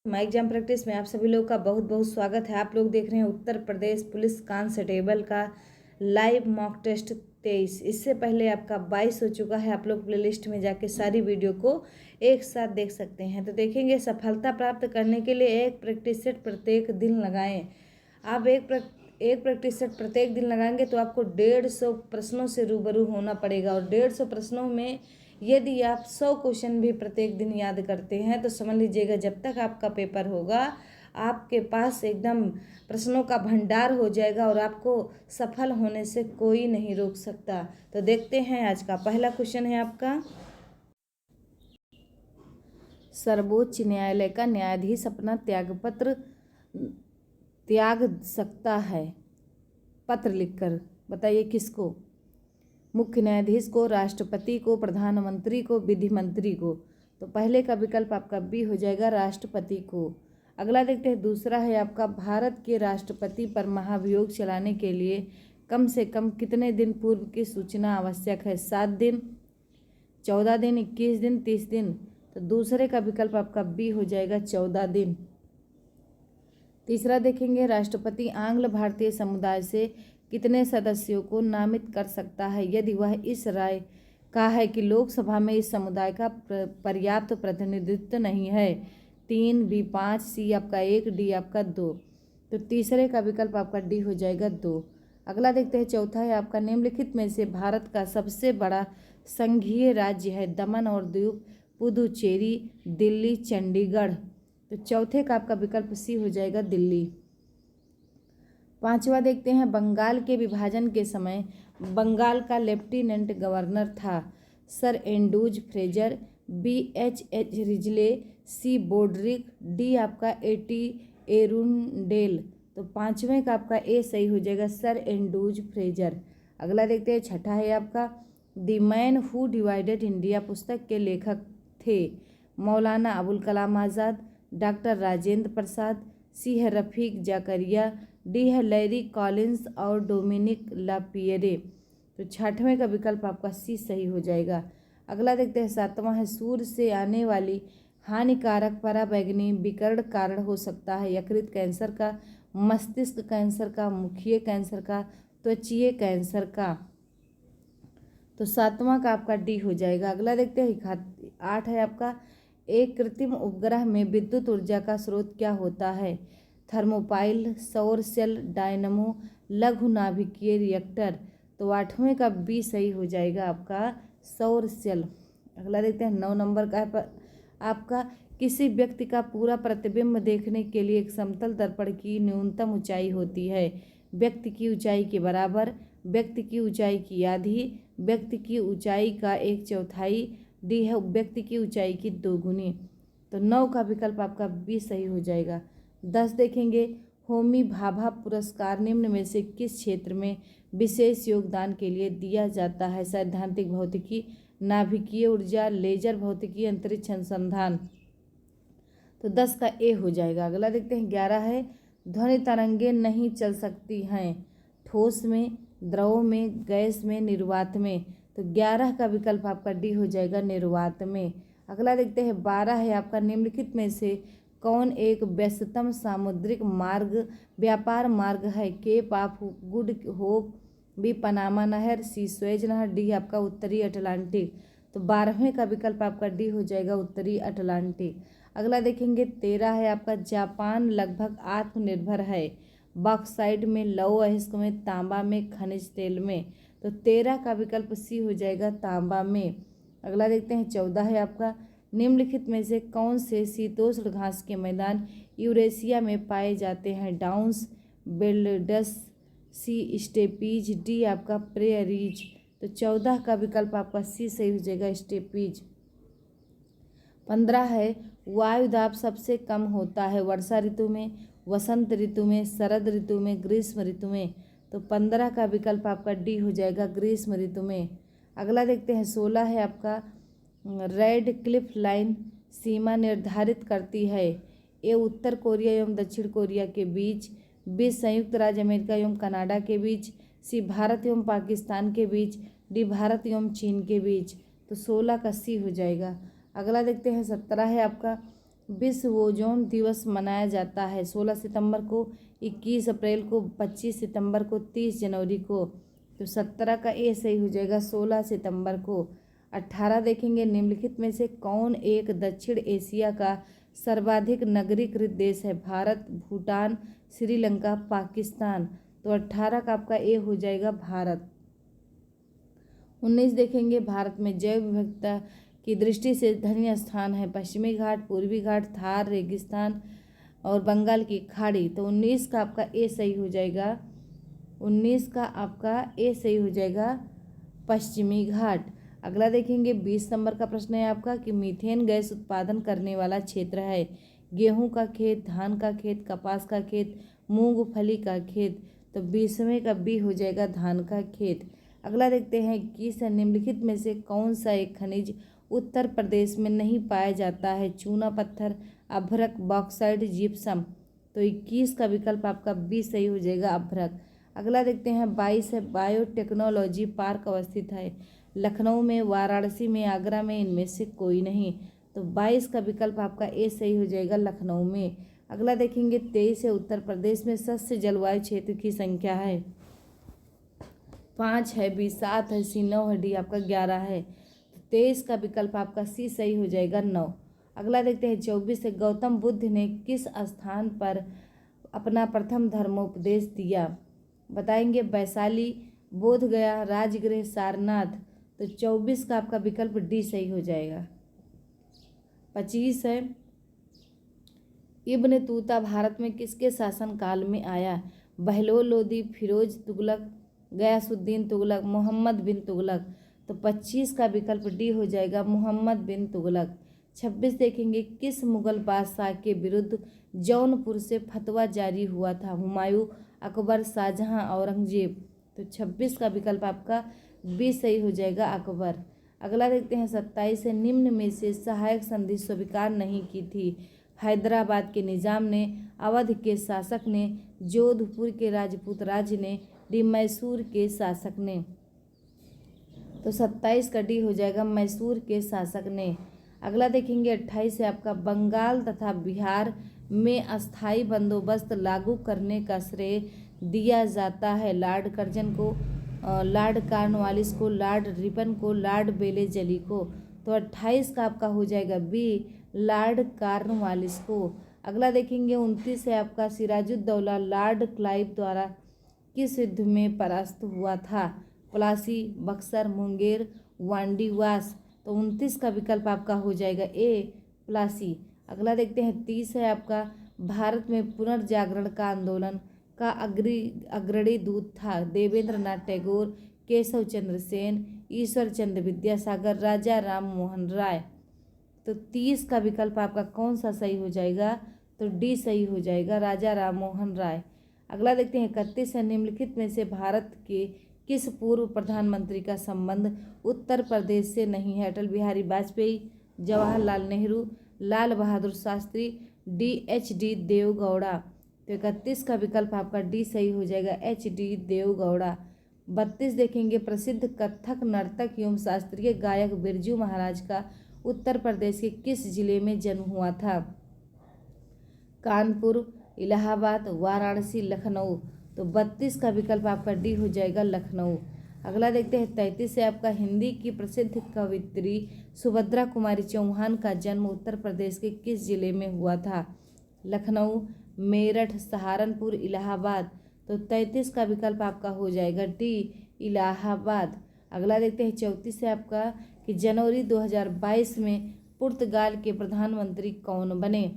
My exam practice में आप सभी लोगों का बहुत बहुत स्वागत है। आप लोग देख रहे हैं उत्तर प्रदेश पुलिस कांस्टेबल का लाइव मॉक टेस्ट 23। इससे पहले आपका 22 हो चुका है। आप लोग प्लेलिस्ट में जाके सारी वीडियो को एक साथ देख सकते हैं। तो देखेंगे, सफलता प्राप्त करने के लिए एक प्रैक्टिस सेट प्रत्येक दिन लगाएं। आप एक प्रैक्टिस सेट प्रत्येक दिन लगाएंगे तो आपको 150 प्रश्नों से रूबरू होना पड़ेगा। और 150 प्रश्नों में यदि आप 100 क्वेश्चन भी प्रत्येक दिन याद करते हैं तो समझ लीजिएगा जब तक आपका पेपर होगा आपके पास एकदम प्रश्नों का भंडार हो जाएगा और आपको सफल होने से कोई नहीं रोक सकता। तो देखते हैं, आज का पहला क्वेश्चन है आपका, सर्वोच्च न्यायालय का न्यायाधीश अपना त्यागपत्र त्याग सकता है? पत्र लिखकर बताइए किसको? मुख्य न्यायाधीश को, राष्ट्रपति को, प्रधानमंत्री को, विधि मंत्री को। तो पहले का विकल्प आपका बी हो जाएगा, राष्ट्रपति को। अगला देखते हैं, दूसरा है आपका, भारत के राष्ट्रपति पर महाभियोग चलाने के लिए कम से कम कितने दिन पूर्व की सूचना आवश्यक है? 7 दिन, 14 दिन, 21 दिन, 30 दिन। तो दूसरे का विकल्प आपका बी हो जाएगा, 14 दिन। तीसरा देखेंगे, राष्ट्रपति आंग्ल भारतीय समुदाय से कितने सदस्यों को नामित कर सकता है यदि वह इस राय का है कि लोकसभा में इस समुदाय का पर्याप्त प्रतिनिधित्व नहीं है? 3, बी 5, सी आपका 1, डी आपका 2। तो तीसरे का विकल्प आपका डी हो जाएगा 2। अगला देखते हैं, चौथा है आपका, निम्नलिखित में से भारत का सबसे बड़ा संघीय राज्य है? दमन और दीव, पुदुचेरी, दिल्ली, चंडीगढ़। तो चौथे का आपका विकल्प सी हो जाएगा, दिल्ली। पांचवा देखते हैं, बंगाल के विभाजन के समय बंगाल का लेफ्टिनेंट गवर्नर था? Sir Andrews Fraser, B H Risley, C Bodrick, D आपका एटी एरुंडेल। तो पांचवें का आपका ए सही हो जाएगा, सर एंड्रूज फ्रेजर। अगला देखते हैं, छठा है आपका, the man who divided India पुस्तक के लेखक थे? मौलाना अबुल कलाम आज़ाद, डॉक्टर राजेंद्र प्रसाद, सी है रफ़ीक ज़करिया, डी है लैरी कॉलिंस और डोमिनिक लापियरे। तो छठवें का विकल्प आपका सी सही हो जाएगा। अगला देखते हैं, सातवां है, सूर्य से आने वाली हानिकारक पराबैंगनी विकिरण कारण हो सकता है? यकृत कैंसर का, मस्तिष्क कैंसर का, मुखीय कैंसर का, त्वचीय कैंसर का। तो सातवां का आपका डी हो जाएगा। अगला देखते हैं, 8 है आपका, एक कृत्रिम उपग्रह में विद्युत ऊर्जा का स्रोत क्या होता है? थर्मोपाइल, सौर सेल, डायनमो, लघु नाभिकीय रिएक्टर। तो 8वें का बी सही हो जाएगा आपका, सौर सेल। अगला देखते हैं, 9 नंबर का है आपका, किसी व्यक्ति का पूरा प्रतिबिंब देखने के लिए एक समतल दर्पण की न्यूनतम ऊंचाई होती है? व्यक्ति की ऊंचाई के बराबर, व्यक्ति की ऊंचाई की आधी, व्यक्ति की ऊंचाई का 1/4, डी है व्यक्ति की ऊंचाई की 2 गुनी। तो 9 का विकल्प आपका बी सही हो जाएगा। 10 देखेंगे, होमी भाभा पुरस्कार निम्न में से किस क्षेत्र में विशेष योगदान के लिए दिया जाता है? सैद्धांतिक भौतिकी, नाभिकीय ऊर्जा, लेजर भौतिकी, अंतरिक्ष अनुसंधान। तो 10 का ए हो जाएगा। अगला देखते हैं, 11 है, ध्वनि तरंगें नहीं चल सकती हैं? ठोस में, द्रव में, गैस में, निर्वात में। तो 11 का विकल्प आपका डी हो जाएगा, निर्वात में। अगला देखते हैं, 12 है आपका, निम्नलिखित में से कौन एक व्यस्ततम सामुद्रिक मार्ग व्यापार मार्ग है? Cape of good hope, B Panama नहर, सी स्वेज नहर, डी आपका उत्तरी अटलांटिक। तो 12वें का विकल्प आपका डी हो जाएगा, उत्तरी अटलांटिक। अगला देखेंगे, 13 है आपका, जापान लगभग आत्मनिर्भर है? बॉक्साइट में, लौह अयस्क में, तांबा में, खनिज तेल में। तो 13 का विकल्प सी हो जाएगा, तांबा में। अगला देखते हैं, 14 है आपका, निम्नलिखित में से कौन से शीतोष्ण घास के मैदान यूरेशिया में पाए जाते हैं? डाउन्स, बेल्डस, सी स्टेपीज, डी आपका प्रेयरीज। तो 14 का विकल्प आपका सी सही हो जाएगा, स्टेपीज। 15 है, वायु दाब सबसे कम होता है? वर्षा ऋतु में, वसंत ऋतु में, शरद ऋतु में, ग्रीष्म ऋतु में। तो 15 का विकल्प आपका डी हो जाएगा, ग्रीष्म ऋतु में। अगला देखते हैं, 16 है आपका, रेड क्लिफ लाइन सीमा निर्धारित करती है? ए उत्तर कोरिया एवं दक्षिण कोरिया के बीच, बी संयुक्त राज्य अमेरिका एवं कनाडा के बीच, सी भारत एवं पाकिस्तान के बीच, डी भारत एवं चीन के बीच। तो 16 का सी हो जाएगा। अगला देखते हैं, 17 है आपका, विश्व ओजोन दिवस मनाया जाता है? 16 सितंबर को, 21 अप्रैल को, 25 सितंबर को, 30 जनवरी को। तो 17 का ए सही हो जाएगा, 16 सितंबर को। 18 देखेंगे, निम्नलिखित में से कौन एक दक्षिण एशिया का सर्वाधिक नगरीकृत देश है? भारत, भूटान, श्रीलंका, पाकिस्तान। तो 18 का आपका ए हो जाएगा भारत। 19 देखेंगे, भारत में जैव विविधता की दृष्टि से धन्य स्थान है? पश्चिमी घाट, पूर्वी घाट, थार रेगिस्तान और बंगाल की खाड़ी। तो 19 का आपका ए सही हो जाएगा, 19 का आपका ए सही हो जाएगा पश्चिमी घाट। अगला देखेंगे, 20 नंबर का प्रश्न है आपका कि मीथेन गैस उत्पादन करने वाला क्षेत्र है? गेहूं का खेत, धान का खेत, कपास का खेत, मूंगफली का खेत। तो 20वें का बी हो जाएगा धान का खेत। अगला देखते हैं, 21 निम्नलिखित में से कौन सा एक खनिज उत्तर प्रदेश में नहीं पाया जाता है? चूना पत्थर, अभ्रक, बॉक्साइट, जिप्सम। तो 21 का विकल्प आपका बी सही हो जाएगा अभ्रक। अगला देखते हैं, 22 है, बायोटेक्नोलॉजी पार्क अवस्थित है? लखनऊ में, वाराणसी में, आगरा में, इनमें से कोई नहीं। तो 22 का विकल्प आपका ए सही हो जाएगा लखनऊ में। अगला देखेंगे, 23 है, उत्तर प्रदेश में सस्य जलवायु क्षेत्र की संख्या है? 5 है, बी 7 है, सी 9 है, डी आपका 11 है। तो 23 का विकल्प आपका सी सही हो जाएगा 9। अगला देखते हैं, 24 है, गौतम बुद्ध ने किस स्थान पर अपना प्रथम धर्मोपदेश दिया? बताएंगे, वैशाली, बोधगया, राजगृह, सारनाथ। तो 24 का आपका विकल्प डी सही हो जाएगा। 25 है, इब्न तूता भारत में किसके शासन काल में आया? बहलोल लोदी, फिरोज तुगलक, गयासुद्दीन तुगलक, मोहम्मद बिन तुगलक। तो 25 का विकल्प डी हो जाएगा मोहम्मद बिन तुगलक। 26 देखेंगे, किस मुगल बादशाह के विरुद्ध जौनपुर से फतवा जारी हुआ था? हुमायूं, अकबर, शाहजहां, औरंगजेब। तो 26 का विकल्प आपका बी सही हो जाएगा अकबर। अगला देखते हैं, 27 है, निम्न में से सहायक संधि स्वीकार नहीं की थी? हैदराबाद के निजाम ने, अवध के शासक ने, जोधपुर के राजपूत राज्य ने, डी मैसूर के शासक ने। तो 27 का डी हो जाएगा मैसूर के शासक ने। अगला देखेंगे, 28 है आपका, बंगाल तथा बिहार में अस्थाई बंदोबस्त लागू करने का श्रेय दिया जाता है? लॉर्ड कर्जन को, लॉर्ड कॉर्नवालिस को, लॉर्ड रिपन को, लॉर्ड वेलेस्ली को। तो 28 का आपका हो जाएगा बी लॉर्ड कॉर्नवालिस को। अगला देखेंगे, 29 है आपका, सिराजुद्दौला लॉर्ड क्लाइव द्वारा किस युद्ध में परास्त हुआ था? प्लासी, बक्सर, मुंगेर, वांडीवास। तो 29 का विकल्प आपका हो जाएगा ए प्लासी। अगला देखते हैं, 30 है आपका, भारत में पुनर्जागरण का आंदोलन का अग्रणी दूत था? देवेंद्र नाथ टैगोर, केशव चंद्र सेन, ईश्वर चंद्र विद्यासागर, राजा राम मोहन राय। तो 30 का विकल्प आपका कौन सा सही हो जाएगा? तो डी सही हो जाएगा राजा राम मोहन राय। अगला देखते हैं, 31 है, निम्नलिखित में से भारत के किस पूर्व प्रधानमंत्री का संबंध उत्तर प्रदेश से नहीं है? अटल बिहारी वाजपेयी, जवाहरलाल नेहरू, लाल बहादुर शास्त्री, डी देवगौड़ा। तो 31 का विकल्प आपका डी सही हो जाएगा डी देवगौड़ा। 32 देखेंगे, प्रसिद्ध कथक नर्तक एवं शास्त्रीय गायक बिरजू महाराज का उत्तर प्रदेश के किस जिले में जन्म हुआ था? कानपुर, इलाहाबाद, वाराणसी, लखनऊ। तो 32 का विकल्प आपका डी हो जाएगा लखनऊ। अगला देखते हैं, 33 से आपका, हिंदी की प्रसिद्ध कवयित्री सुभद्रा कुमारी चौहान का जन्म उत्तर प्रदेश के किस जिले में हुआ था? लखनऊ, मेरठ, सहारनपुर, इलाहाबाद। तो 33 का विकल्प आपका हो जाएगा डी इलाहाबाद। अगला देखते हैं, 34 से आपका कि जनवरी 2022 में पुर्तगाल के प्रधानमंत्री कौन बने?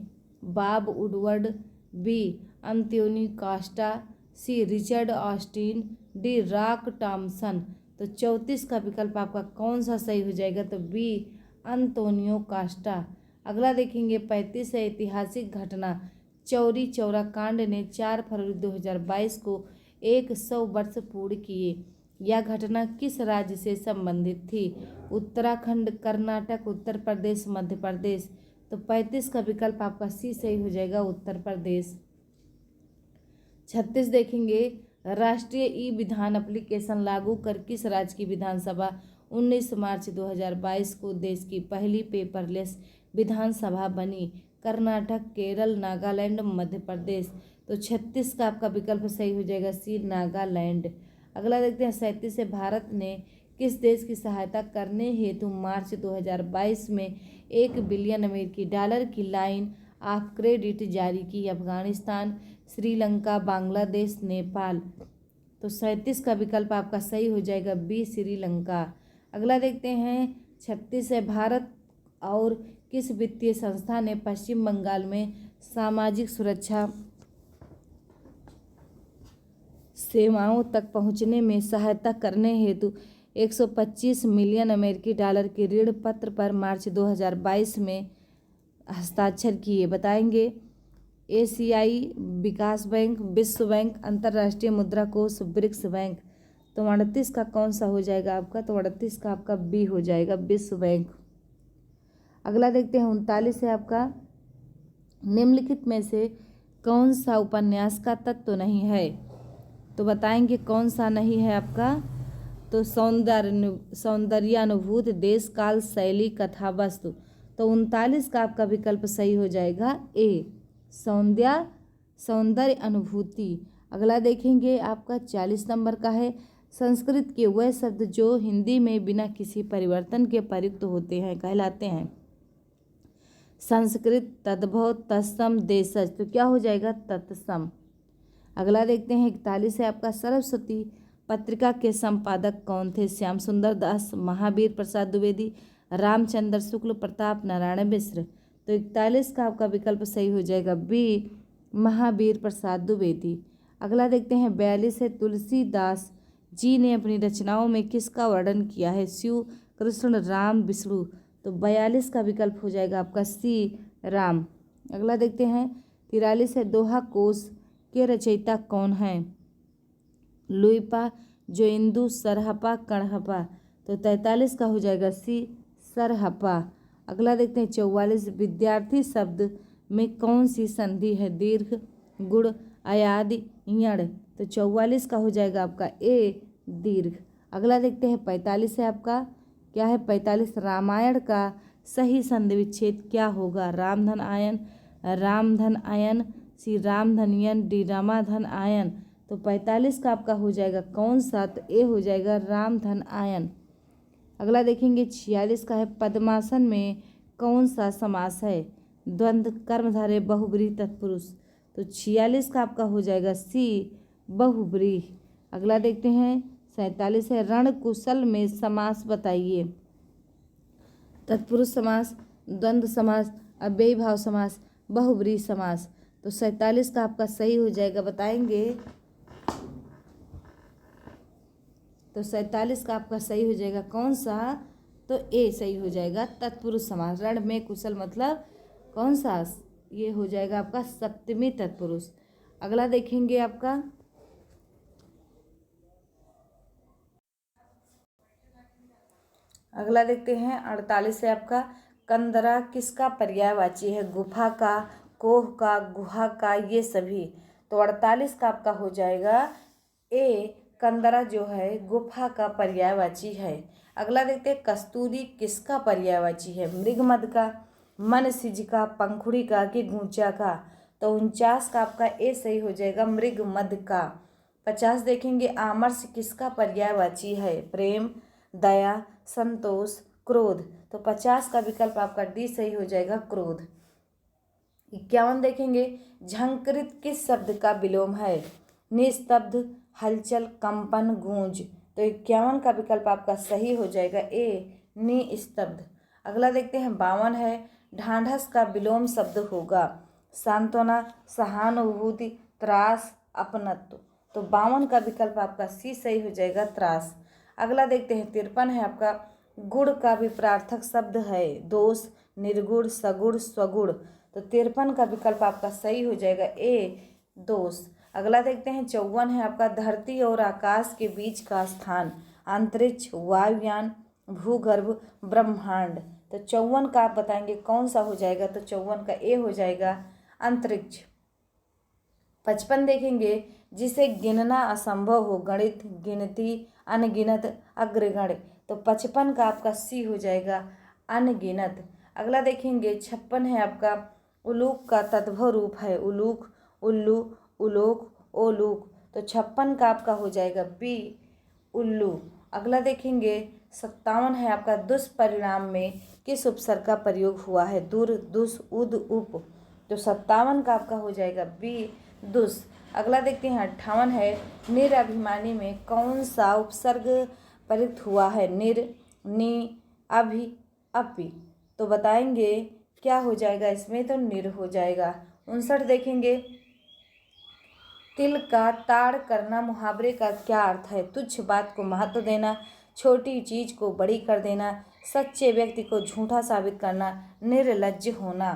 Bob Woodward, B Antonio Costa, C Richard Austin, D Rock Thomson. तो 34 का विकल्प आपका कौन सा सही हो जाएगा? तो बी अंतोनियो कास्टा। अगला देखेंगे, 35 है, ऐतिहासिक घटना चौरी चौरा कांड ने 4 फरवरी 2022 को 100 वर्ष पूर्ण किए। यह घटना किस राज्य से संबंधित थी? उत्तराखंड, कर्नाटक, उत्तर प्रदेश, मध्य प्रदेश। तो 35 का विकल्प आपका सी सही हो जाएगा उत्तर प्रदेश। 36 देखेंगे, राष्ट्रीय ई विधान एप्लीकेशन लागू कर किस राज्य की विधानसभा 19 मार्च 2022 को देश की पहली पेपरलेस विधानसभा बनी? कर्नाटक, केरल, नागालैंड, मध्य प्रदेश। तो 36 का आपका विकल्प सही हो जाएगा सी, नागालैंड। अगला देखते हैं 37 है, भारत ने किस देश की सहायता करने हेतु मार्च 2022 में $1 बिलियन की लाइन ऑफ क्रेडिट जारी की? अफगानिस्तान, श्रीलंका, बांग्लादेश, नेपाल। तो 37 का विकल्प आपका सही हो जाएगा बी, श्रीलंका। अगला देखते हैं 36 है, भारत और किस वित्तीय संस्था ने पश्चिम बंगाल में सामाजिक सुरक्षा सेवाओं तक पहुंचने में सहायता करने हेतु $125 मिलियन के ऋण पत्र पर मार्च 2022 में हस्ताक्षर किए? बताएंगे। एशियाई विकास बैंक, विश्व बैंक, अंतर्राष्ट्रीय मुद्रा कोष, ब्रिक्स बैंक। तो 38 का कौन सा हो जाएगा आपका? तो 38 का आपका बी हो जाएगा, विश्व बैंक। अगला देखते हैं 39 है आपका, निम्नलिखित में से कौन सा उपन्यास का तत्व नहीं है? तो बताएंगे कौन सा नहीं है आपका? तो सौंदर्यानुभूति, देश, काल, शैली, कथा, वस्तु। तो 39 का आपका विकल्प सही हो जाएगा ए, सौंदर्य अनुभूति। अगला देखेंगे आपका 40 नंबर का है, संस्कृत के वह शब्द जो हिंदी में बिना किसी परिवर्तन के प्रयुक्त होते हैं कहलाते हैं? संस्कृत, तद्भव, तत्सम, देशज। तो क्या हो जाएगा? तत्सम। अगला देखते हैं 41 है आपका, सरस्वती पत्रिका के संपादक कौन थे? श्याम सुंदर दास, महावीर प्रसाद द्विवेदी, रामचंद्र शुक्ल, प्रताप नारायण मिश्र। तो 41 का आपका विकल्प सही हो जाएगा बी, महावीर प्रसाद द्विवेदी। अगला देखते हैं 42 है, तुलसीदास जी ने अपनी रचनाओं में किसका वर्णन किया है? शिव, कृष्ण, राम, विष्णु। तो 42 का विकल्प हो जाएगा आपका सी, राम। अगला देखते हैं 43 है, दोहा कोश के रचयिता कौन हैं? लुइपा, जोइंदू, सरहपा, कणहपा। तो 43 का हो जाएगा सी, सरहपा। अगला देखते हैं 44, विद्यार्थी शब्द में कौन सी संधि है? दीर्घ, गुण, अयादि, यण। तो 44 का हो जाएगा आपका ए, दीर्घ। अगला देखते हैं 45 है आपका, क्या है 45, रामायण का सही संधि विच्छेद क्या होगा? रामधन आयन, रामधन आयन, सी रामधनियन, डी रामाधन आयन। तो 45 का आपका हो जाएगा कौन सा? तो ए हो जाएगा रामधन आयन। अगला देखेंगे 46 का है, पद्मासन में कौन सा समास है? द्वंद्व, कर्मधारय, बहुब्रीहि, तत्पुरुष। तो 46 का आपका हो जाएगा सी, बहुब्रीहि। अगला देखते हैं 47 है, रणकुशल में समास बताइए। तत्पुरुष समास, द्वंद्व समास, अव्ययीभाव समास, बहुब्रीहि समास। तो 47 का आपका सही हो जाएगा, बताएंगे। तो 47 का आपका सही हो जाएगा कौन सा? तो ए सही हो जाएगा, तत्पुरुष समास। रण में कुशल मतलब कौन सा? ये हो जाएगा आपका सप्तमी तत्पुरुष। अगला देखेंगे आपका अगला देखते हैं 48 है आपका, कंदरा किसका पर्यायवाची है? गुफा का, कोह का, गुहा का, ये सभी। तो 48 का आपका हो जाएगा ए, कंदरा जो है गुफा का पर्यायवाची है। अगला देखते हैं, कस्तूरी किसका पर्यायवाची है? मृगमद का, मनसिज का, पंखुड़ी का, कि गूंचा का। तो 49 का आपका ए सही हो जाएगा, मृगमद का। 50 देखेंगे, आमर्ष किसका पर्यायवाची है? प्रेम, दया, संतोष, क्रोध। तो 50 का विकल्प आपका डी सही हो जाएगा, क्रोध। 51 देखेंगे, झंकृत किस शब्द का विलोम है? निस्तब्ध, हलचल, कंपन, गूंज। तो 51 का विकल्प आपका सही हो जाएगा ए, निस्तब्ध। अगला देखते हैं 52 है, ढांढस का विलोम शब्द होगा? सांत्वना, सहानुभूति, त्रास, अपनत्व। तो 52 का विकल्प आपका सी सही हो जाएगा, त्रास। अगला देखते हैं 53 है आपका, गुण का विपरार्थक शब्द है? दोष, निर्गुण, सगुण, स्वगुण। तो 53 का विकल्प आपका सही हो जाएगा ए, दोष। अगला देखते हैं 54 है आपका, धरती और आकाश के बीच का स्थान? अंतरिक्ष, वायुयान, भूगर्भ, ब्रह्मांड। तो 54 का आप बताएंगे कौन सा हो जाएगा? तो 54 का ए हो जाएगा, अंतरिक्ष। 55 देखेंगे, जिसे गिनना असंभव हो? गणित, गिनती, अनगिनत, अग्रगण्य। तो 55 का आपका सी हो जाएगा, अनगिनत। अगला देखेंगे 56 है आपका, उलूक का तद्भव रूप है उलूक, उल्लू, उलोक, ओलूक। तो 56 का आपका हो जाएगा बी उल्लू। अगला देखेंगे 57 है आपका दुष्परिणाम में किस उपसर्ग का प्रयोग हुआ है? दुर, दुस, उद, उप। तो 57 का आपका हो जाएगा बी दुस। अगला देखते हैं 58 है निरभिमानी में कौन सा उपसर्ग प्रयुक्त हुआ है? निर, नि, अभि, अपि। तो बताएंगे क्या हो जाएगा इसमें? तो निर हो जाएगा। 59 देखेंगे तिल का ताड़ करना मुहावरे का क्या अर्थ है? तुच्छ बात को महत्व देना, छोटी चीज को बड़ी कर देना, सच्चे व्यक्ति को झूठा साबित करना, निर्लज्ज होना।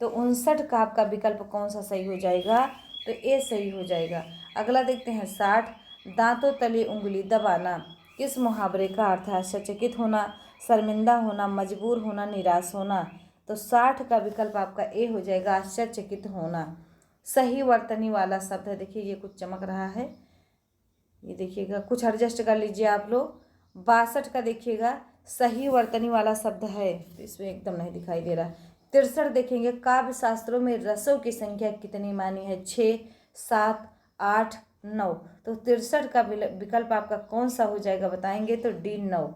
तो 59 का आपका विकल्प कौन सा सही हो जाएगा? तो ए सही हो जाएगा। अगला देखते हैं 60 दांतों तले उंगली दबाना किस मुहावरे का अर्थ है? आश्चर्यचकित होना, शर्मिंदा होना, मजबूर होना, निराश होना। तो 60 का विकल्प आपका ए हो जाएगा आश्चर्यचकित होना। सही वर्तनी वाला शब्द है। देखिए ये कुछ चमक रहा है, ये देखिएगा, कुछ एडजस्ट कर लीजिए आप लोग। 62 का देखिएगा सही वर्तनी वाला शब्द है, तो इसमें एकदम नहीं दिखाई दे रहा। 63 देखेंगे काव्य शास्त्रों में रसों की संख्या कितनी मानी है? 6, 7, 8, 9। तो 63 का विकल्प आपका कौन सा हो जाएगा बताएंगे? तो डी 9।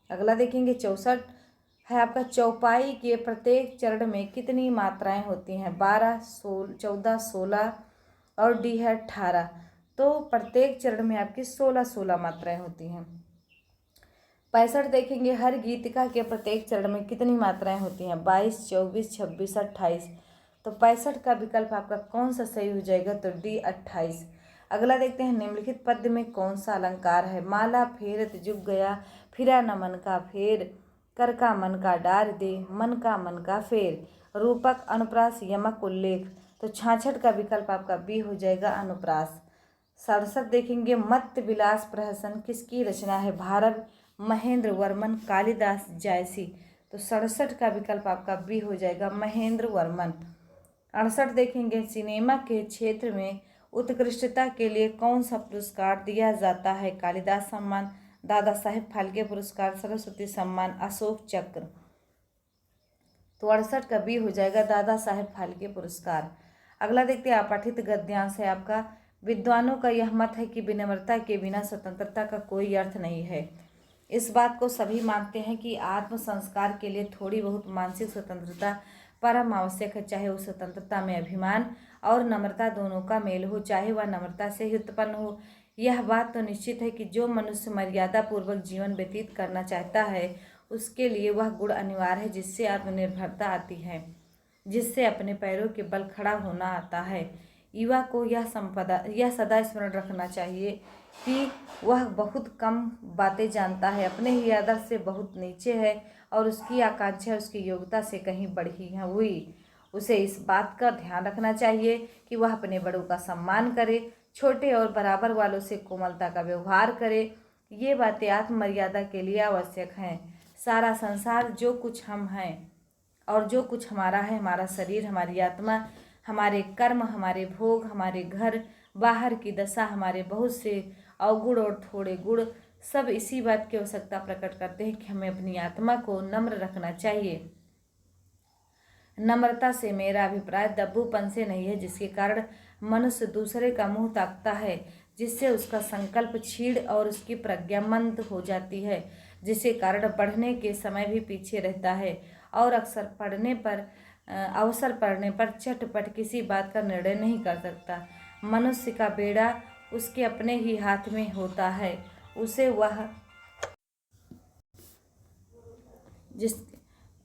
अगला देखेंगे 64 है आपका चौपाई के प्रत्येक चरण में कितनी मात्राएं होती हैं? 12, 14, 16 और डी है 18। तो प्रत्येक चरण में आपकी 16 मात्राएं होती हैं। 65 देखेंगे हर गीतिका के प्रत्येक चरण में कितनी मात्राएं होती हैं? 22, 24, 26, 28। तो 65 का विकल्प आपका कौन सा सही हो जाएगा? तो डी 28। अगला देखते हैं निम्नलिखित पद्य में कौन सा अलंकार है? माला फेरत जुग गया, फिरा न मन का फेर, कर का मन का डार दे, मन का फेर। रूपक, अनुप्रास, यमक, उल्लेख। तो 66 का विकल्प आपका बी हो जाएगा अनुप्रास। 67 देखेंगे मत्त विलास प्रहसन किसकी रचना है? भारत, महेंद्र वर्मन, कालिदास, जायसी। तो 67 का विकल्प आपका बी हो जाएगा महेंद्र वर्मन। 68 देखेंगे सिनेमा के क्षेत्र में उत्कृष्टता के लिए कौन सा पुरस्कार दिया जाता है? कालिदास सम्मान, दादा साहेब फाल्के पुरस्कार, सरस्वती सम्मान, अशोक चक्र। तो 68 का बी हो जाएगा दादा साहेब फाल्के पुरस्कार। अगला देखते हैं अपठित गद्यांश है आपका विद्वानों का यह मत है कि विनम्रता के बिना स्वतंत्रता का कोई अर्थ नहीं है। इस बात को सभी मानते हैं कि आत्म संस्कार के लिए थोड़ी बहुत मानसिक स्वतंत्रता परम आवश्यक है, चाहे उस स्वतंत्रता में अभिमान और नम्रता दोनों का मेल हो, चाहे वह नम्रता से ही उत्पन्न हो। यह बात तो निश्चित है कि जो मनुष्य मर्यादा पूर्वक जीवन व्यतीत करना चाहता है उसके लिए वह गुण अनिवार्य है जिससे आत्मनिर्भरता आती है, जिससे अपने पैरों के बल खड़ा होना आता है। युवा को यह सदा स्मरण रखना चाहिए कि वह बहुत कम बातें जानता है, अपने ही आदर्श से बहुत नीचे है और उसकी आकांक्षा उसकी योग्यता से कहीं बढ़ी हुई। उसे इस बात का ध्यान रखना चाहिए कि वह अपने बड़ों का सम्मान करे, छोटे और बराबर वालों से कोमलता का व्यवहार करे। ये बातें आत्ममर्यादा के लिए आवश्यक हैं। सारा संसार, जो कुछ हम हैं और जो कुछ हमारा है, हमारा शरीर, हमारी आत्मा, हमारे कर्म, हमारे भोग, हमारे घर बाहर की दशा, हमारे बहुत से अवगुण और थोड़े गुण, सब इसी बात की आवश्यकता प्रकट करते हैं कि हमें अपनी आत्मा को नम्र रखना चाहिए। नम्रता से मेरा अभिप्राय दब्बूपन से नहीं है, जिसके कारण मनुष्य दूसरे का मुंह ताकता है, जिससे उसका संकल्प क्षीण और उसकी प्रज्ञा मंद हो जाती है, जिसके कारण बढ़ने के समय भी पीछे रहता है और अवसर पड़ने पर झटपट किसी बात का निर्णय नहीं कर सकता। मनुष्य का बेड़ा उसके अपने ही हाथ में होता है, उसे वह जिस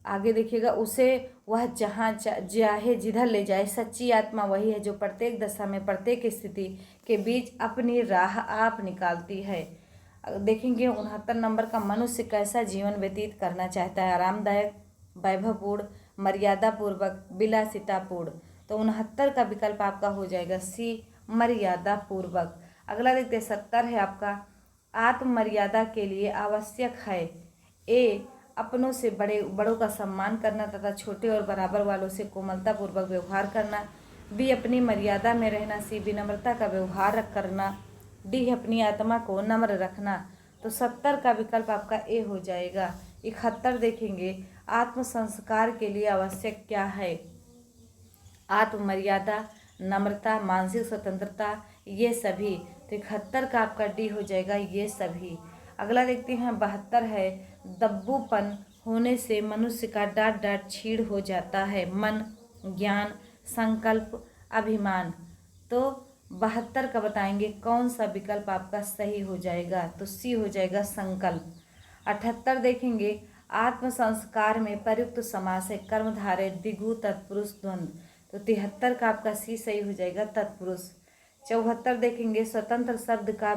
आगे देखिएगा उसे वह जहाँ चाहे जिधर ले जाए। सच्ची आत्मा वही है जो प्रत्येक दशा में प्रत्येक स्थिति के बीच अपनी राह आप निकालती है। देखेंगे 69 नंबर का मनुष्य कैसा जीवन व्यतीत करना चाहता है? आरामदायक, वैभवपूर्ण, मर्यादापूर्वक, विलासितापूर्ण। तो 69 का विकल्प आपका हो जाएगा सी मर्यादापूर्वक। अगला देखते 70 है आपका आत्ममर्यादा के लिए आवश्यक है ए अपनों से बड़ों का सम्मान करना तथा छोटे और बराबर वालों से कोमलता पूर्वक व्यवहार करना, बी अपनी मर्यादा में रहना, सी विनम्रता का व्यवहार करना, डी अपनी आत्मा को नम्र रखना। तो 70 का विकल्प आपका ए हो जाएगा। 71 देखेंगे आत्म संस्कार के लिए आवश्यक क्या है? आत्ममर्यादा, नम्रता, मानसिक स्वतंत्रता, ये सभी। तो 71 का आपका डी हो जाएगा ये सभी। अगला देखते हैं 72 है, दब्बूपन होने से मनुष्य का डांट डांट छीड़ हो जाता है। मन, ज्ञान, संकल्प, अभिमान। तो 72 का बताएंगे कौन सा विकल्प आपका सही हो जाएगा, तो सी हो जाएगा संकल्प। 78 देखेंगे, आत्म संस्कार में प्रयुक्त समास है कर्मधारय, द्विगु, तत्पुरुष, द्वंद्व। तो 73 का आपका सी सही हो जाएगा तत्पुरुष। 74 देखेंगे, स्वतंत्र शब्द का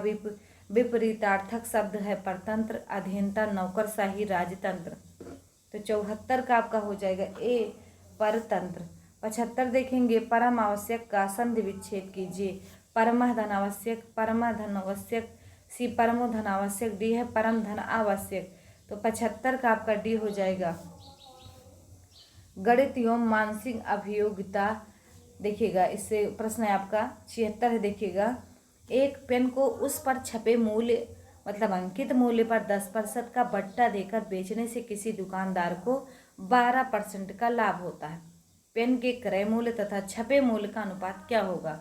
विपरीतार्थक शब्द है परतंत्र, अधीनता, नौकरशाही, राजतंत्र। तो 74 का आपका हो जाएगा ए परतंत्र। 75 देखेंगे, परम आवश्यक का संधि विच्छेद कीजिए। परमः धन आवश्यक, परमः धन आवश्यक, सी परमो धन आवश्यक, डी है परम धन आवश्यक। तो 75 का आपका डी हो जाएगा। गणित एवं मानसिक अभियोगिता देखिएगा, इससे प्रश्न है आपका 76 है। देखिएगा, एक पेन को उस पर छपे मूल्य मतलब अंकित मूल्य पर 10% का बट्टा देकर बेचने से किसी दुकानदार को 12% का लाभ होता है। पेन के क्रय मूल्य तथा छपे मूल्य का अनुपात क्या होगा?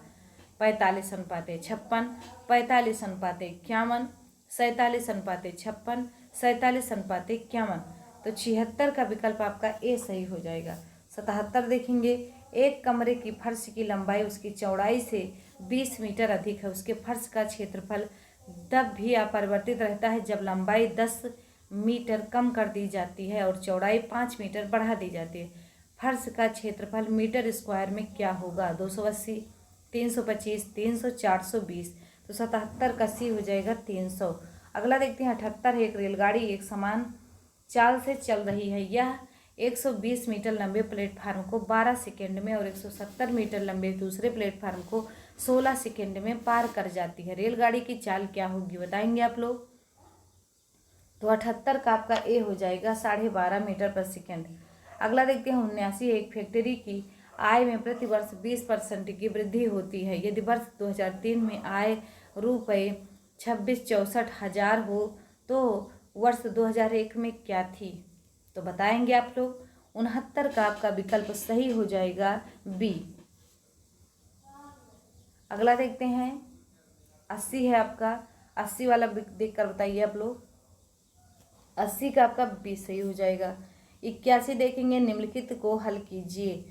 45:56, 45:51, 47:56, 47:51। तो 76 का विकल्प आपका ए सही हो जाएगा। 77 देखेंगे, एक कमरे की फर्श की लंबाई उसकी चौड़ाई से 20 मीटर अधिक है। उसके फर्श का क्षेत्रफल तब भी अपरिवर्तित रहता है जब लंबाई 10 मीटर कम कर दी जाती है और चौड़ाई 5 मीटर बढ़ा दी जाती है। फर्श का क्षेत्रफल मीटर स्क्वायर में क्या होगा? 280, 325, 300, 420। तो 77 का सी हो जाएगा 300। अगला देखते हैं 78 है, एक रेलगाड़ी एक समान चाल से चल रही है। यह 120 मीटर लंबे प्लेटफार्म को 12 सेकेंड में और 170 मीटर लंबे दूसरे प्लेटफार्म को 16 सेकेंड में पार कर जाती है। रेलगाड़ी की चाल क्या होगी बताएंगे आप लोग? तो 78 का आपका ए हो जाएगा 12.5 मीटर पर सेकेंड। अगला देखते हैं 79, एक फैक्ट्री की आय में प्रति वर्ष 20% की वृद्धि होती है। यदि वर्ष 2003 में आय रुपये 2664 हजार हो तो वर्ष 2001 में क्या थी? तो बताएंगे आप लोग। 69 का आपका विकल्प सही हो जाएगा बी। अगला देखते हैं 80 है आपका, 80 वाला देखकर बताइए आप लोग। 80 का आपका बी सही हो जाएगा। 81 देखेंगे, निम्नलिखित को हल कीजिए।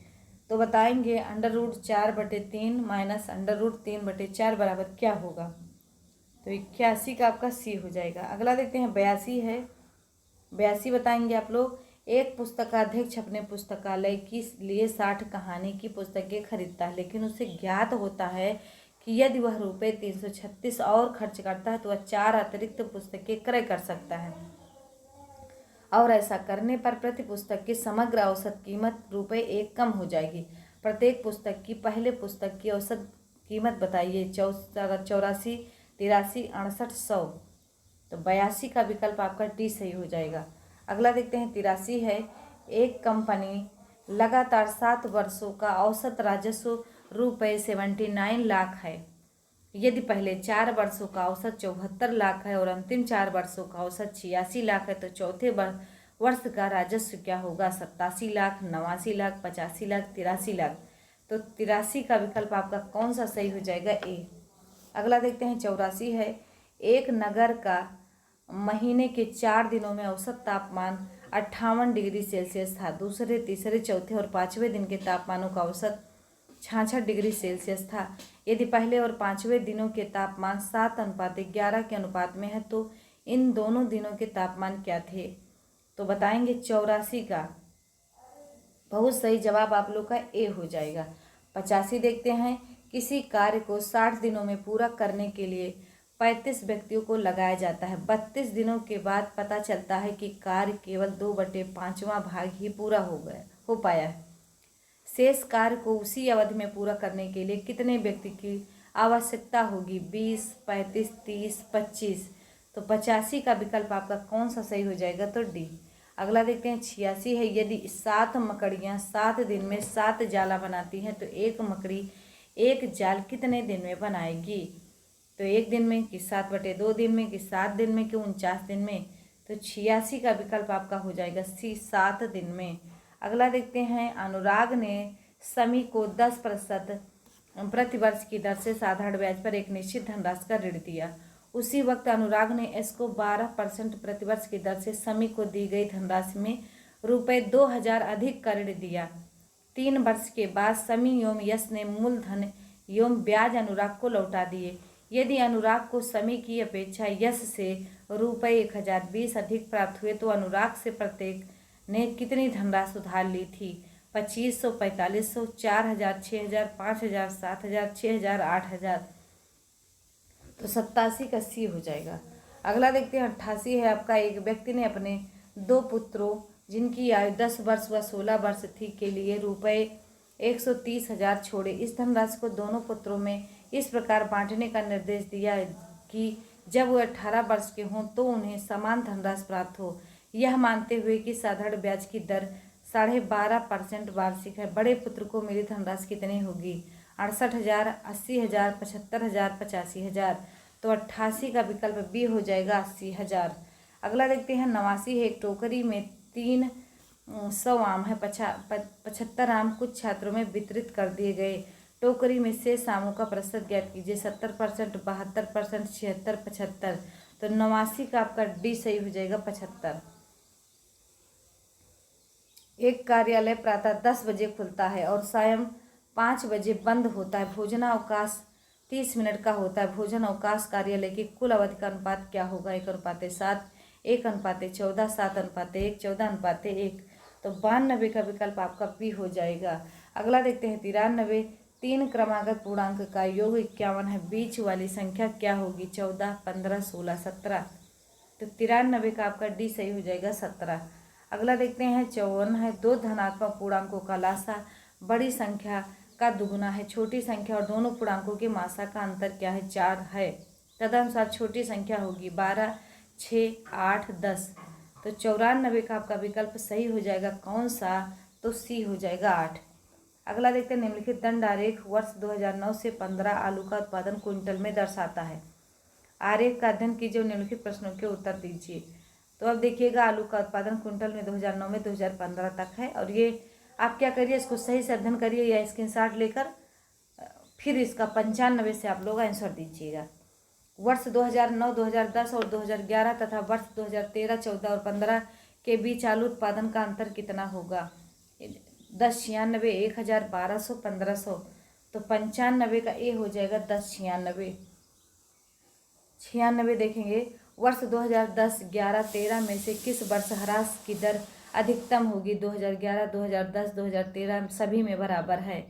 तो बताएंगे √4/3 माइनस √3/4 बराबर क्या होगा? तो 81 का आपका सी हो जाएगा। अगला देखते हैं 82 है, 82 बताएंगे आप लोग। एक पुस्तकाध्यक्ष अपने पुस्तकालय के लिए 60 कहानी की पुस्तकें खरीदता है, लेकिन उसे ज्ञात होता है कि यदि वह रुपये 336 और खर्च करता है तो वह 4 अतिरिक्त पुस्तकें क्रय कर सकता है, और ऐसा करने पर प्रति पुस्तक की समग्र औसत कीमत ₹1 कम हो जाएगी। प्रत्येक पुस्तक की पहले पुस्तक की औसत कीमत बताइए। 84, 83, 68, 100। तो 82 का विकल्प आपका डी सही हो जाएगा। अगला देखते हैं 83 है, एक कंपनी लगातार 7 वर्षों का औसत राजस्व ₹79 लाख है। यदि पहले 4 वर्षों का औसत 74 लाख है और अंतिम 4 वर्षों का औसत 86 लाख है, तो चौथे वर्ष का राजस्व क्या होगा? 87 लाख, 89 लाख, 85 लाख, 83 लाख। तो 83 का विकल्प आपका कौन सा सही हो जाएगा? ए। अगला देखते हैं 84 है, एक नगर का महीने के 4 दिनों में औसत तापमान 58 डिग्री सेल्सियस था। दूसरे, तीसरे, चौथे और 5वें दिन के तापमानों का औसत 66 डिग्री सेल्सियस था। यदि पहले और 5वें दिनों के तापमान 7:11 के अनुपात में है तो इन दोनों दिनों के तापमान क्या थे? तो बताएंगे 84 का बहुत सही जवाब आप लोग का ए हो जाएगा। 85 देखते हैं, किसी कार्य को 60 दिनों में पूरा करने के लिए 35 व्यक्तियों को लगाया जाता है। 32 दिनों के बाद पता चलता है कि कार्य केवल 2/5वां भाग ही पूरा हो पाया है। शेष कार्य को उसी अवधि में पूरा करने के लिए कितने व्यक्ति की आवश्यकता होगी? 20, 35, 30, 25। तो 85 का विकल्प आपका कौन सा सही हो जाएगा? तो डी। अगला देखते हैं 86 है, यदि 7 मकड़ियाँ 7 दिन में 7 जाला बनाती हैं तो एक मकड़ी एक जाल कितने दिन में बनाएगी? तो 1 दिन में कि 7/2 दिन में कि 7 दिन में कि 49 दिन में? तो 86 का विकल्प आपका हो जाएगा सी 7 दिन में। अगला देखते हैं, अनुराग ने समी को 10% प्रतिवर्ष की दर से साधारण ब्याज पर एक निश्चित धनराशि का ऋण दिया। उसी वक्त अनुराग ने एस को 12% प्रतिवर्ष की दर से समी को दी गई धनराशि में रुपये 2000 अधिक का ऋण दिया। 3 वर्ष के बाद समी एवं यश ने मूलधन एवं ब्याज अनुराग को लौटा दिए। यदि अनुराग को समी की अपेक्षा यश से रुपये 1020 अधिक प्राप्त हुए तो अनुराग से प्रत्येक ने कितनी धनराशि उधार ली थी? 2500, 4500, 4000, 6000, 5000, 7000, 6000, 8000। तो 87 का सी हो जाएगा। अगला देखते हैं 88 है आपका। एक व्यक्ति ने अपने 2 पुत्रों जिनकी आयु 10 वर्ष व 16 वर्ष थी के लिए रुपये 130,000 छोड़े। इस धनराशि को दोनों पुत्रों में इस प्रकार बांटने का निर्देश दिया कि जब वो 18 वर्ष के हों तो उन्हें समान धनराशि प्राप्त हो, यह मानते हुए कि साधारण ब्याज की दर 12.5% वार्षिक है। बड़े पुत्र को मिली धनराशि कितनी होगी? 68,000, 80,000, 75,000, 85,000। तो 88 का विकल्प बी हो जाएगा 80,000। अगला देखते हैं 89 है। एक टोकरी में 300 आम है। 75 आम कुछ छात्रों में वितरित कर दिए गए। टोकरी में शेष आमों का प्रतिशत ज्ञात कीजिए। 70%, 72%, 76, 75। तो 89 का आपका डी सही हो जाएगा 75। एक कार्यालय प्रातः 10 बजे खुलता है और सायं 5 बजे बंद होता है। भोजनावकाश 30 मिनट का होता है। भोजन अवकाश कार्यालय की कुल अवधि का अनुपात क्या होगा? 1:7, 1:14, 7:1, 14:1। तो 92 का विकल्प आपका बी हो जाएगा। अगला देखते हैं 93। 3 क्रमागत पूर्णांक का योग 51 है। बीच वाली संख्या क्या होगी? 14, 15, 16, 17। तो 93 का आपका डी सही हो जाएगा 17। अगला देखते हैं 54 है। 2 धनात्मक पूर्णांकों का लासा बड़ी संख्या का दुगुना है। छोटी संख्या और दोनों पूर्णांकों के मासा का अंतर क्या है? 4 है। तदनुसार छोटी संख्या होगी 12, 6, 8, 10। तो 94 का आपका विकल्प सही हो जाएगा कौन सा? तो सी हो जाएगा 8। अगला देखते हैं निम्नलिखित दंड आरेख वर्ष 2009 से 15 आलू का उत्पादन क्विंटल में दर्शाता है। आरेख का अध्ययन कीजिए और निम्नलिखित प्रश्नों के उत्तर दीजिए। तो अब देखिएगा आलू का उत्पादन क्विंटल में 2009 में 2015 तक है। और ये आप क्या करिए, इसको सही से अध्ययन करिए या स्क्रीनशॉट लेकर फिर इसका 95 से आप लोग आंसर दीजिएगा। वर्ष 2009, 2010 और 2011 तथा वर्ष 2013, 14 और 15 के बीच आलू उत्पादन का अंतर कितना होगा? 10, 96, 1000, 1200, 1500। तो 95 का ए हो जाएगा 10, 96। 96 देखेंगे। वर्ष 2010, 11, 13 में से किस वर्ष ह्रास की दर अधिकतम होगी? 2011, 2010, 2013 सभी में बराबर है।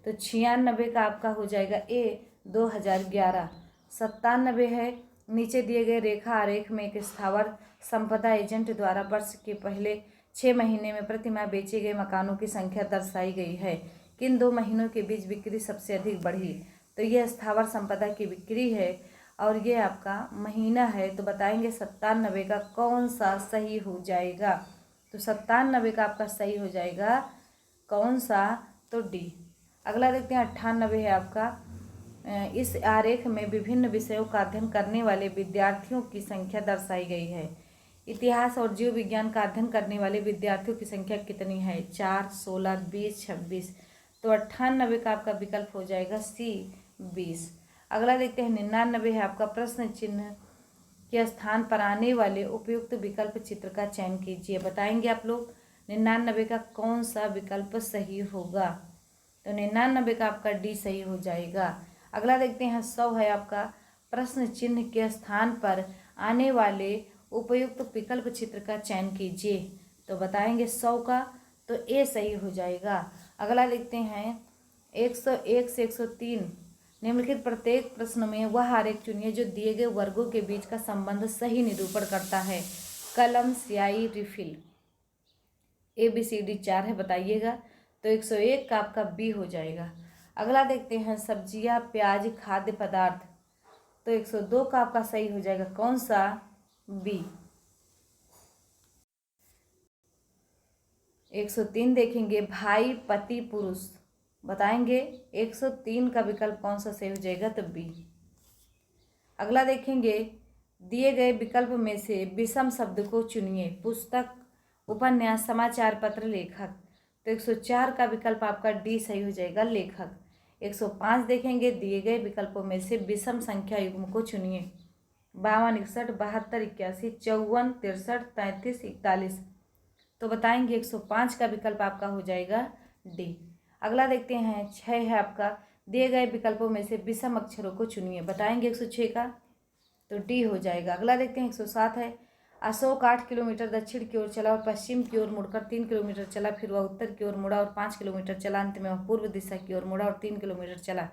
तो 96 का आपका हो जाएगा ए 2011। 97 है। नीचे दिए गए रेखा आरेख में एक स्थावर संपदा एजेंट द्वारा वर्ष के पहले 6 महीने में प्रति माह बेचे गए मकानों की संख्या दर्शाई गई है। किन 2 महीनों के बीच बिक्री सबसे अधिक बढ़ी? तो यह स्थावर संपदा की बिक्री है और ये आपका महीना है। तो बताएंगे 97 का कौन सा सही हो जाएगा? तो 97 का आपका सही हो जाएगा कौन सा? तो डी। अगला देखते हैं 98 है आपका। इस आरेख में विभिन्न विषयों का अध्ययन करने वाले विद्यार्थियों की संख्या दर्शाई गई है। इतिहास और जीव विज्ञान का अध्ययन करने वाले विद्यार्थियों की संख्या कितनी है? 4, 16, 20, 26। तो 98 का आपका विकल्प हो जाएगा सी 20। अगला देखते हैं 99 है आपका। प्रश्न चिन्ह के स्थान पर आने वाले उपयुक्त विकल्प चित्र का चयन कीजिए। बताएंगे आप लोग 99 का कौन सा विकल्प सही होगा? तो 99 का आपका डी सही हो जाएगा। अगला देखते हैं 100 है आपका। प्रश्न चिन्ह के स्थान पर आने वाले उपयुक्त विकल्प चित्र का चयन कीजिए। तो बताएंगे 100 का तो ए सही हो जाएगा। अगला देखते हैं 101 से 103। निम्नलिखित प्रत्येक प्रश्न में वह आरेख चुनिए जो दिए गए वर्गों के बीच का संबंध सही निरूपण करता है। कलम, स्याही, रिफिल। ABCD 4 है, बताइएगा। तो 101 का आपका बी हो जाएगा। अगला देखते हैं सब्जियां, प्याज, खाद्य पदार्थ। तो 102 का आपका सही हो जाएगा कौन सा? बी। 103 देखेंगे भाई, पति, पुरुष। बताएंगे 103 का विकल्प कौन सा सही हो जाएगा? तो बी। अगला देखेंगे दिए गए विकल्प में से विषम शब्द को चुनिए। पुस्तक, उपन्यास, समाचार पत्र, लेखक। तो 104 का विकल्प आपका डी सही हो जाएगा, लेखक। 105 देखेंगे, दिए गए विकल्पों में से विषम संख्या युग्म को चुनिए। 52, 61, 72, 81, 54, 63, 33, 41। तो बताएंगे 105 का विकल्प आपका हो जाएगा डी। अगला देखते हैं 6 है आपका, दिए गए विकल्पों में से विषम अक्षरों को चुनिए। बताएंगे 106 का, तो डी हो जाएगा। अगला देखते हैं 107 है, अशोक 8 किलोमीटर दक्षिण की ओर चला और पश्चिम की ओर मुड़कर 3 किलोमीटर चला, फिर वह उत्तर की ओर मुड़ा और 5 किलोमीटर चला, अंत में वह पूर्व दिशा की ओर मुड़ा और 3 किलोमीटर चला।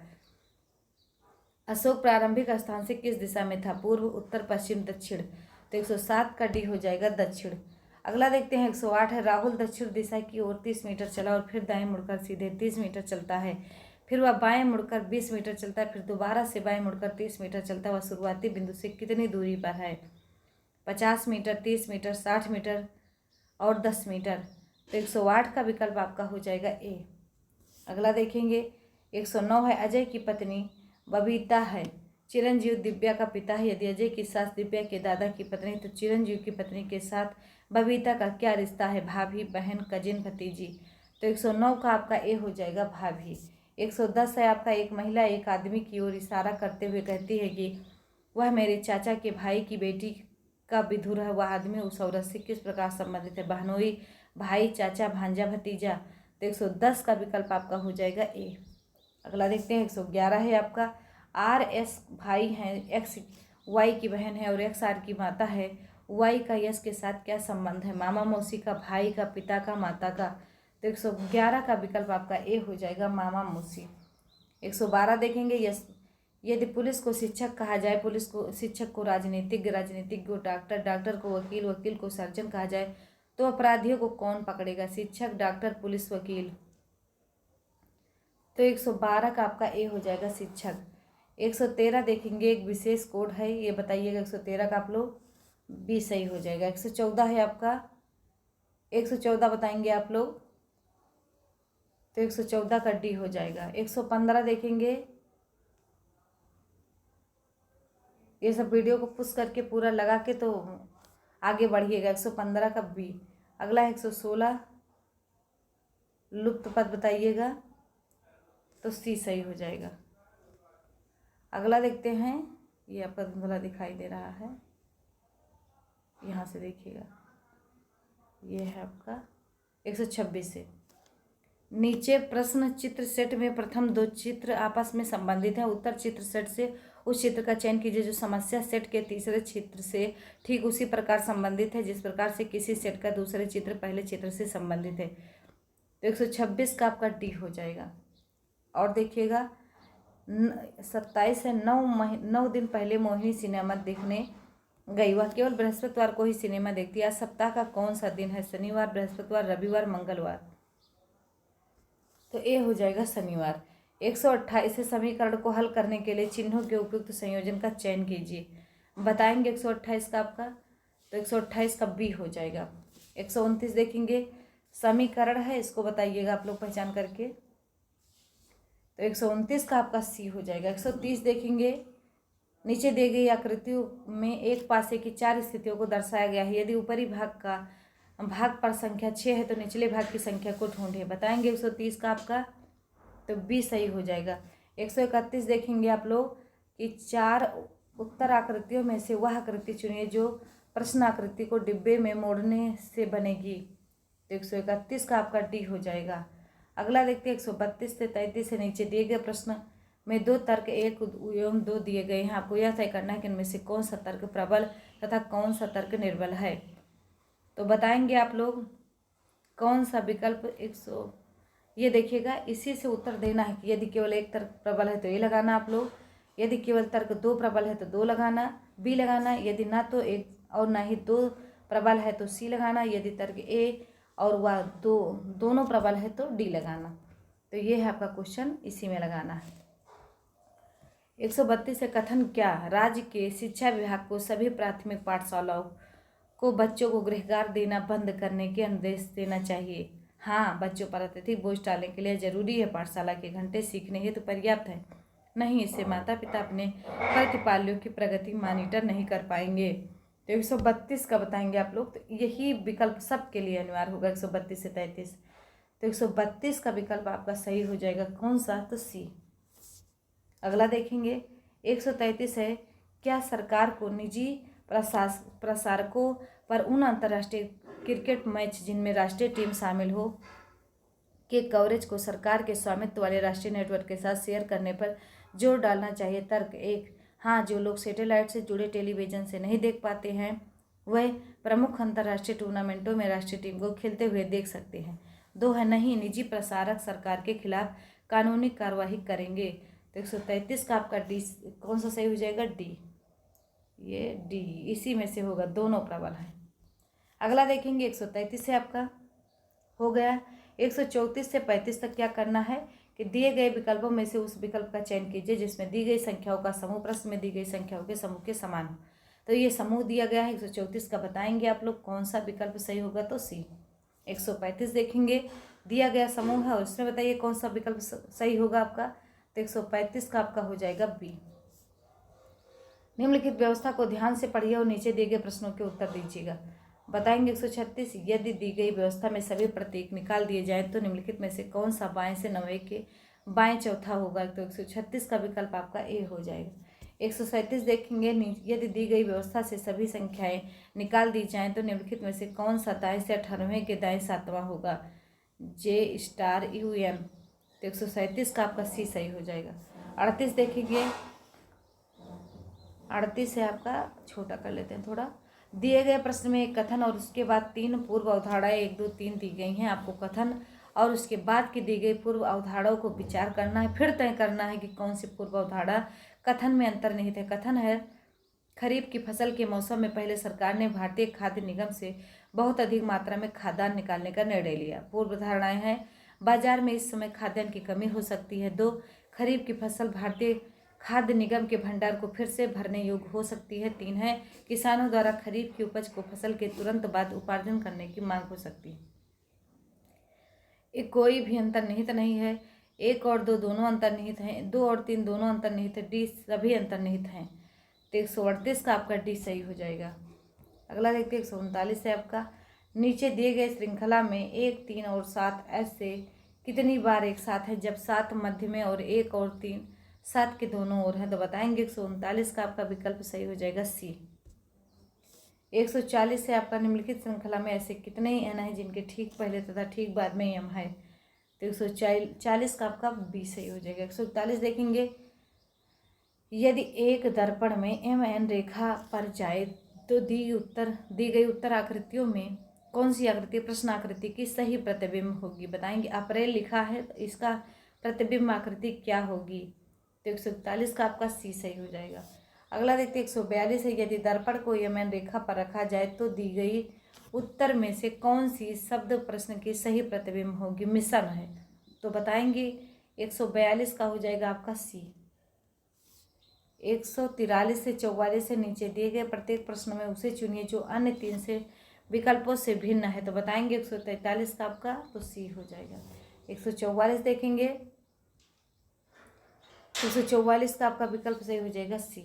अशोक प्रारंभिक स्थान से किस दिशा में था? पूर्व, उत्तर, पश्चिम, दक्षिण। तो 107 का डी हो जाएगा, दक्षिण। अगला देखते हैं 108 है, राहुल दक्षिण दिशा की ओर 30 मीटर चला और फिर दाएं मुड़कर सीधे 30 मीटर चलता है, फिर वह बाएं मुड़कर 20 मीटर चलता है, फिर दोबारा से बाएं मुड़कर 30 मीटर चलता है। वह शुरुआती बिंदु से कितनी दूरी पर है? 50 मीटर, 30 मीटर, 60 मीटर और 10 मीटर। तो 108 का विकल्प आपका हो जाएगा ए। अगला देखेंगे 109 है, अजय की पत्नी बबीता है, चिरंजीव दिव्या का पिता है। यदि अजय की सास दिव्या के दादा की पत्नी, तो चिरंजीव की पत्नी के साथ बबीता का क्या रिश्ता है? भाभी, बहन, कजिन, भतीजी। तो 109 का आपका ए हो जाएगा, भाभी। 110 है आपका, एक महिला एक आदमी की ओर इशारा करते हुए कहती है कि वह मेरे चाचा के भाई की बेटी का विधुर है। वह आदमी उस औरत से किस प्रकार संबंधित है? बहनोई, भाई, चाचा, भांजा, भतीजा। तो 110 का विकल्प आपका हो जाएगा ए। अगला देखते हैं 111 है आपका, आर एस भाई हैं, एक्स वाई की बहन है और एक्स आर की माता है। वाई का यस के साथ क्या संबंध है? मामा, मौसी का, भाई का, पिता का, माता का। तो 111 का विकल्प आपका ए हो जाएगा, मामा, मौसी। 112 देखेंगे, यस यदि पुलिस को शिक्षक कहा जाए, पुलिस को शिक्षक को राजनीतिज्ञ, राजनीतिज्ञ को डॉक्टर, डॉक्टर को वकील, वकील को सर्जन कहा जाए, तो अपराधियों को कौन पकड़ेगा? शिक्षक, डॉक्टर, पुलिस, वकील। तो 112 का आपका ए हो जाएगा, शिक्षक। 113 देखेंगे, एक विशेष कोड है, ये बताइएगा। 113 का आप लोग बी सही हो जाएगा। 114 है आपका, 114 बताएंगे आप लोग, तो 114 का डी हो जाएगा। 115 देखेंगे, ये सब वीडियो को पुश करके पूरा लगा के तो आगे बढ़िएगा। 115 का बी। अगला है 116, लुप्त पद बताइएगा, तो सी सही हो जाएगा। अगला देखते हैं, ये आपका धुंधला दिखाई दे रहा है, यहाँ से देखिएगा, ये है आपका 126 से। नीचे प्रश्न चित्र सेट में प्रथम दो चित्र आपस में संबंधित हैं। उत्तर चित्र सेट से उस चित्र का चयन कीजिए जो समस्या सेट के तीसरे चित्र से ठीक उसी प्रकार संबंधित है जिस प्रकार से किसी सेट का दूसरे चित्र पहले चित्र से संबंधित है। तो 126 का आपका डी हो जाएगा। और देखिएगा 27 है, 9 दिन पहले मोहिनी सिनेमा देखने गई। वह केवल बृहस्पतिवार को ही सिनेमा देखती है। आज सप्ताह का कौन सा दिन है? शनिवार, बृहस्पतिवार, रविवार, मंगलवार। तो ए हो जाएगा शनिवार। 128 समीकरण को हल करने के लिए चिन्हों के उपयुक्त संयोजन का चयन कीजिए। बताएंगे 128 का आपका, तो 128 का बी हो जाएगा। 129 देखेंगे, समीकरण है, इसको बताइएगा आप लोग पहचान करके, तो 129 का आपका सी हो जाएगा। 130 देखेंगे, नीचे दी गई आकृतियों में एक पासे की 4 स्थितियों को दर्शाया गया है। यदि ऊपरी भाग पर संख्या 6 है तो निचले भाग की संख्या को ढूंढे। बताएंगे 130 का आपका, तो बी सही हो जाएगा। 131 देखेंगे आप लोग कि 4 उत्तर आकृतियों में से वह आकृति चुनिए जो प्रश्न आकृति को डिब्बे में मोड़ने से बनेगी। तो 131 का आपका डी हो जाएगा। अगला देखते हैं 132 से 33 से नीचे दिए गए प्रश्न में 2 तर्क 1 एवं 2 दिए गए हैं। आपको यह तय करना है कि इनमें से कौन सा तर्क प्रबल तथा कौन सा तर्क निर्बल है। तो बताएंगे आप लोग कौन सा विकल्प ये देखिएगा, इसी से उत्तर देना है कि यदि केवल एक तर्क प्रबल है तो ये लगाना आप लोग, यदि केवल तर्क 2 प्रबल है तो 2 लगाना, बी लगाना, यदि ना तो एक और ना ही 2 प्रबल है तो सी लगाना, यदि तर्क ए और वह दोनों प्रबल है तो डी लगाना। तो ये है आपका क्वेश्चन, इसी में लगाना है। 132 से कथन क्या राज्य के शिक्षा विभाग को सभी प्राथमिक पाठशालाओं को बच्चों को गृहकार्य देना बंद करने के निर्देश देना चाहिए? हाँ, बच्चों पर अत्यधिक बोझ डालने के लिए जरूरी है। पाठशाला के घंटे सीखने हेतु पर्याप्त है। नहीं, इससे माता पिता अपने प्रतिपाल्यों की प्रगति मॉनिटर नहीं कर पाएंगे। तो 132 का बताएंगे आप लोग, तो यही विकल्प सबके लिए अनिवार्य होगा 132 से 33। तो 132 का विकल्प आपका सही हो जाएगा। कौन सा? तो सी। अगला देखेंगे 133 है, क्या सरकार को निजी प्रसारकों पर उन अंतर्राष्ट्रीय क्रिकेट मैच जिनमें राष्ट्रीय टीम शामिल हो के कवरेज को सरकार के स्वामित्व वाले राष्ट्रीय नेटवर्क के साथ शेयर करने पर जोर डालना चाहिए? तर्क 1, हाँ, जो लोग सैटेलाइट से जुड़े टेलीविजन से नहीं देख पाते हैं वह प्रमुख अंतर्राष्ट्रीय टूर्नामेंटों में राष्ट्रीय टीम को खेलते हुए देख सकते हैं। 2 है, नहीं, निजी प्रसारक सरकार के खिलाफ कानूनी कार्यवाही करेंगे। तो 133 का आपका डी कौन सा सही हो जाएगा? डी। ये डी इसी में से होगा, दोनों प्रबल हैं। अगला देखेंगे 133 से आपका हो गया। 134 से 35 तक क्या करना है कि दिए गए विकल्पों में से उस विकल्प का चयन कीजिए जिसमें दी गई संख्याओं का समूह प्रश्न में दी गई संख्याओं के समूह के समान हो। तो ये समूह दिया गया है 134 का, बताएंगे आप लोग कौन सा विकल्प सही होगा? तो सी। 135 देखेंगे, दिया गया समूह है और उसमें बताइए कौन सा विकल्प सही होगा आपका? तो 135 का आपका हो जाएगा बी। निम्नलिखित व्यवस्था को ध्यान से पढ़िए और नीचे दिए गए प्रश्नों के उत्तर दीजिएगा। बताएंगे 136, यदि दी गई व्यवस्था में सभी प्रतीक निकाल दिए जाएं तो निम्नलिखित में से कौन सा बाएं से 90 के बाएं चौथा होगा? तो 136 का विकल्प आपका ए हो जाएगा। 137 देखेंगे, यदि दी गई व्यवस्था से सभी संख्याएं निकाल दी जाएं तो निम्नलिखित में से कौन सा दाएं से 98 के दाएं सातवां होगा? जे स्टार यू एन। तो 137 का आपका सी सही हो जाएगा। 38 देखेंगे, 38 है आपका, छोटा कर लेते हैं थोड़ा। दिए गए प्रश्न में एक कथन और उसके बाद 3 पूर्व अवधारणाएं 1, 2, 3 दी गई हैं। आपको कथन और उसके बाद की दी गई पूर्व अवधारणाओं को विचार करना है, फिर तय करना है कि कौन सी पूर्व अवधारणा कथन में अंतर्निहित है। कथन है, खरीफ की फसल के मौसम में पहले सरकार ने भारतीय खाद्य निगम से बहुत अधिक मात्रा में खाद्यान्न निकालने का निर्णय लिया। पूर्व धारणाएं हैं, बाजार में इस समय खाद्यान्न की कमी हो सकती है। 2, खरीफ की फसल भारतीय खाद्य निगम के भंडार को फिर से भरने योग्य हो सकती है। 3 है, किसानों द्वारा खरीफ की उपज को फसल के तुरंत बाद उपार्जन करने की मांग हो सकती है। एक कोई भी अंतर्निहित नहीं है। 1 और 2 दोनों अंतर्निहित हैं। 2 और 3 दोनों अंतर्निहित है। डी सभी अंतर्निहित हैं। तो 138 का आपका डी सही हो जाएगा। अगला देखते हैं 139 है आपका, नीचे दिए गए श्रृंखला में 1, 3 और 7 ऐसे कितनी बार एक साथ है जब 7 मध्य में और 1 और 3 7 के दोनों ओर हैं? तो बताएंगे 139 का आपका विकल्प सही हो जाएगा सी। 140 से आपका, निम्नलिखित श्रृंखला में ऐसे कितने एन हैं जिनके ठीक पहले तथा ठीक बाद में एम है? तो 140 का आपका बी सही हो जाएगा। 141 देखेंगे, यदि एक दर्पण में एम एन रेखा पर जाए तो दी गई उत्तर आकृतियों में कौन सी आकृति प्रश्न आकृति की सही प्रतिबिंब होगी? बताएंगे। अप्रैल लिखा है तो इसका प्रतिबिंब आकृति क्या होगी? तो 141 का आपका सी सही हो जाएगा। अगला देखते हैं 142 है, यदि दर्पण को एम एन रेखा पर रखा जाए तो दी गई उत्तर में से कौन सी शब्द प्रश्न की सही प्रतिबिंब होगी? मिशन है। तो बताएंगे 142 का हो जाएगा आपका सी। 143 से 44 से नीचे दिए गए प्रत्येक प्रश्न में उसे चुनिए जो अन्य 3 से विकल्पों से भिन्न है। तो बताएंगे 143 का आपका तो सी हो जाएगा। 144 देखेंगे, 144 का आपका विकल्प सही हो जाएगा सी।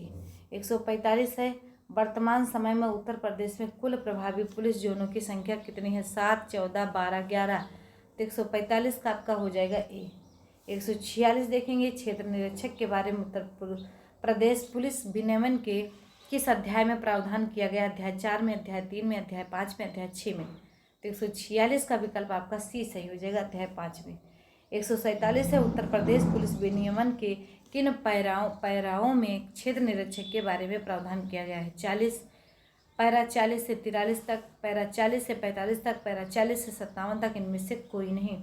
145 है, वर्तमान समय में उत्तर प्रदेश में कुल प्रभावी पुलिस जोनों की संख्या कितनी है? 7, 14, 12, 11। तो 145 का आपका हो जाएगा ए। 146 देखेंगे, क्षेत्र निरीक्षक के बारे में उत्तर प्रदेश पुलिस विनियमन के किस अध्याय में प्रावधान किया गया? अध्याय 4 में, अध्याय 3 में, अध्याय 5 में, अध्याय 6 में। तो 146 का विकल्प आपका सी सही हो जाएगा, अध्याय 5 में। 147 है, उत्तर प्रदेश पुलिस विनियमन के किन पैराओं में क्षेत्र निरीक्षक के बारे में प्रावधान किया गया है? 40, पैरा 40 से 43 तक, पैरा 40 से 45 तक, पैरा 40 से 57 तक, इनमें से कोई नहीं।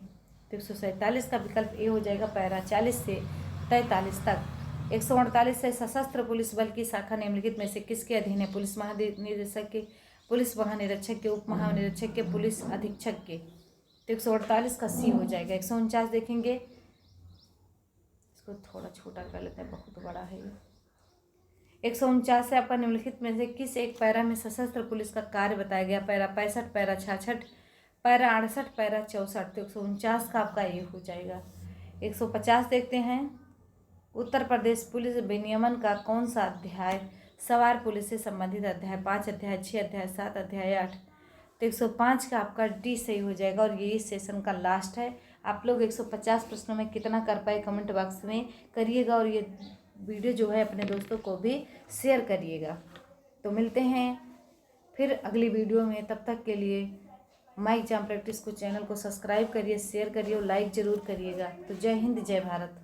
तो 147 का विकल्प ए हो जाएगा, पैरा 40 से 43 तक। 148 से, सशस्त्र पुलिस बल की शाखा निम्नलिखित में से किसके अधीन है? पुलिस महानिदेशक के, पुलिस महानिरीक्षक के, उप महानिरीक्षक के, पुलिस अधीक्षक के। तो 148 का सी हो जाएगा। 149 देखेंगे, इसको थोड़ा छोटा कर लेते हैं, बहुत बड़ा है ये। 149 से आपका निम्नलिखित में से किस एक पैरा में सशस्त्र पुलिस का कार्य बताया गया? Para 65, para 66, para 68, para 64। तो 149 का आपका ये हो जाएगा। 150 देखते हैं, उत्तर प्रदेश पुलिस विनियमन का कौन सा अध्याय सवार पुलिस से संबंधित? अध्याय 5, अध्याय 6, अध्याय 7, अध्याय 8। तो 105 का आपका डी सही हो जाएगा। और ये इस सेशन का लास्ट है। आप लोग 150 प्रश्नों में कितना कर पाए कमेंट बॉक्स में करिएगा, और ये वीडियो जो है अपने दोस्तों को भी शेयर करिएगा। तो मिलते हैं फिर अगली वीडियो में। तब तक के लिए माई एग्जाम प्रैक्टिस को चैनल को सब्सक्राइब करिए, शेयर करिए और लाइक ज़रूर करिएगा। तो जय हिंद, जय भारत।